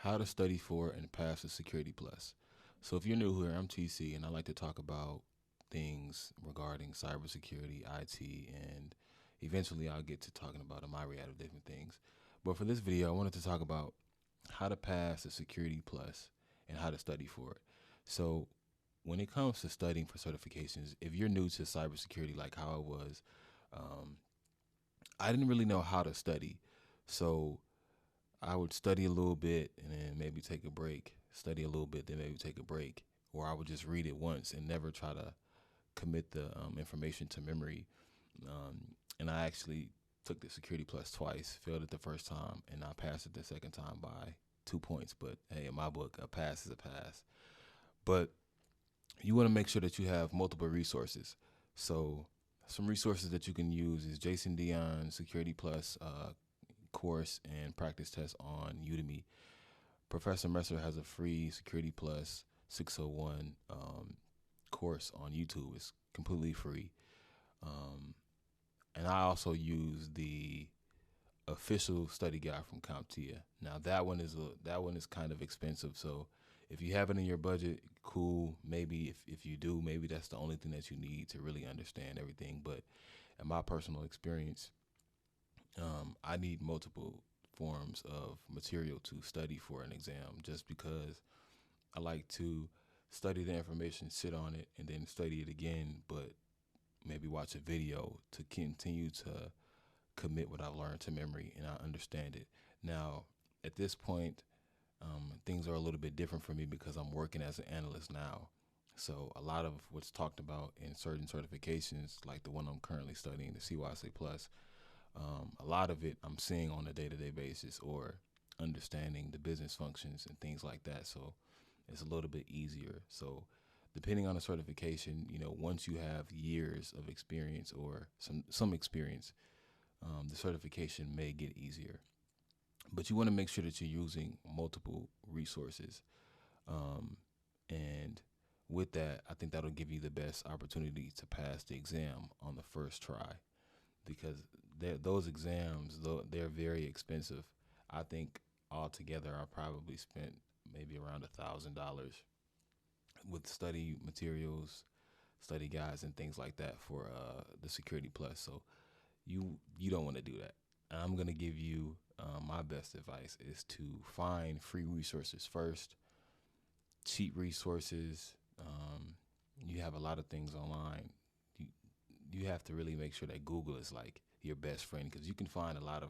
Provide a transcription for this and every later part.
how to study for and pass the Security Plus. So if you're new here, I'm TC, and I like to talk about things regarding cybersecurity, IT, and eventually I'll get to talking about a myriad of different things. But for this video, I wanted to talk about how to pass the Security Plus and how to study for it. So when it comes to studying for certifications, if you're new to cybersecurity like how I was, um, I didn't really know how to study. So I would study a little bit and then maybe take a break, study a little bit, then maybe take a break. Or I would just read it once and never try to commit the information to memory. And I actually took the Security Plus twice, failed it the first time, and I passed it the second time by 2 points. But hey, in my book, a pass is a pass. But you want to make sure that you have multiple resources. So some resources that you can use is Jason Dion's Security Plus course and practice test on Udemy. Professor Messer has a free Security Plus 601 course on YouTube. It's completely free. And I also use the official study guide from Comptia. Now that one is kind of expensive. So if you have it in your budget, cool. Maybe if you do, maybe that's the only thing that you need to really understand everything. But in my personal experience, I need multiple forms of material to study for an exam just because I like to study the information, sit on it, and then study it again, but maybe watch a video to continue to commit what I've learned to memory and I understand it. Now, at this point, things are a little bit different for me because I'm working as an analyst now. So a lot of what's talked about in certain certifications, like the one I'm currently studying, the CYSA Plus, a lot of it I'm seeing on a day-to-day basis or understanding the business functions and things like that. So it's a little bit easier. So depending on the certification, once you have years of experience or some experience, the certification may get easier. But you want to make sure that you're using multiple resources. And with that, I think that'll give you the best opportunity to pass the exam on the first try because those exams, though they're very expensive. I think altogether I probably spent maybe around $1,000 with study materials, study guides, and things like that for the Security Plus. So you don't want to do that. I'm gonna give you my best advice is to find free resources first, cheap resources. You have a lot of things online. You you have to really make sure that Google is like your best friend because you can find a lot of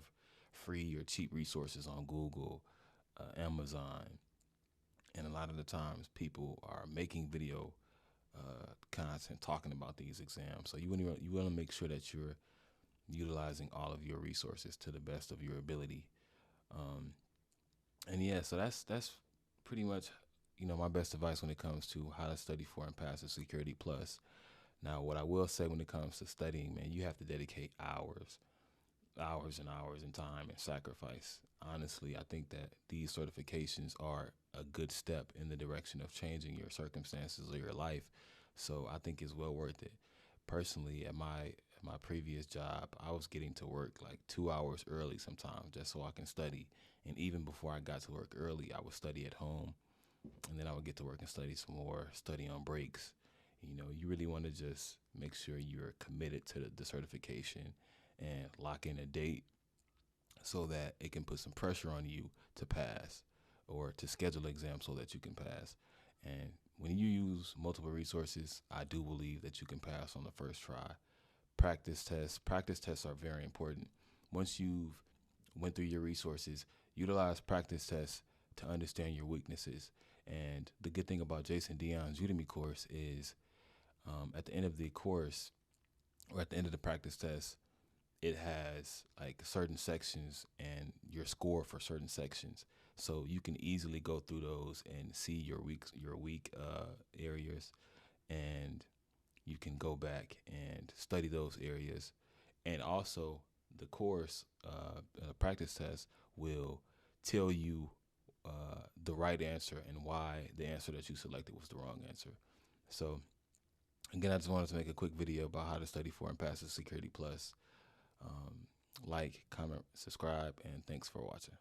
free or cheap resources on Google, Amazon, and a lot of the times people are making video content talking about these exams. So you want to make sure that you're utilizing all of your resources to the best of your ability. Um, and yeah, so that's pretty much my best advice when it comes to how to study for and pass the Security Plus. Now, what I will say when it comes to studying, man, you have to dedicate hours and hours and time and sacrifice. Honestly, I think that these certifications are a good step in the direction of changing your circumstances or your life. So I think it's well worth it. Personally, at my previous job, I was getting to work like 2 hours early sometimes just so I can study. And even before I got to work early, I would study at home, and then I would get to work and study some more, study on breaks. You really want to just make sure you're committed to the certification and lock in a date so that it can put some pressure on you to pass or to schedule exams so that you can pass. And when you use multiple resources, I do believe that you can pass on the first try. Practice tests are very important. Once you've went through your resources, utilize practice tests to understand your weaknesses. And the good thing about Jason Dion's Udemy course is at the end of the course or at the end of the practice test, it has like certain sections and your score for certain sections. So you can easily go through those and see your weak areas, and you can go back and study those areas. And also, the course practice test will tell you the right answer and why the answer that you selected was the wrong answer. So again, I just wanted to make a quick video about how to study for and pass the Security Plus. Like, comment, subscribe, and thanks for watching.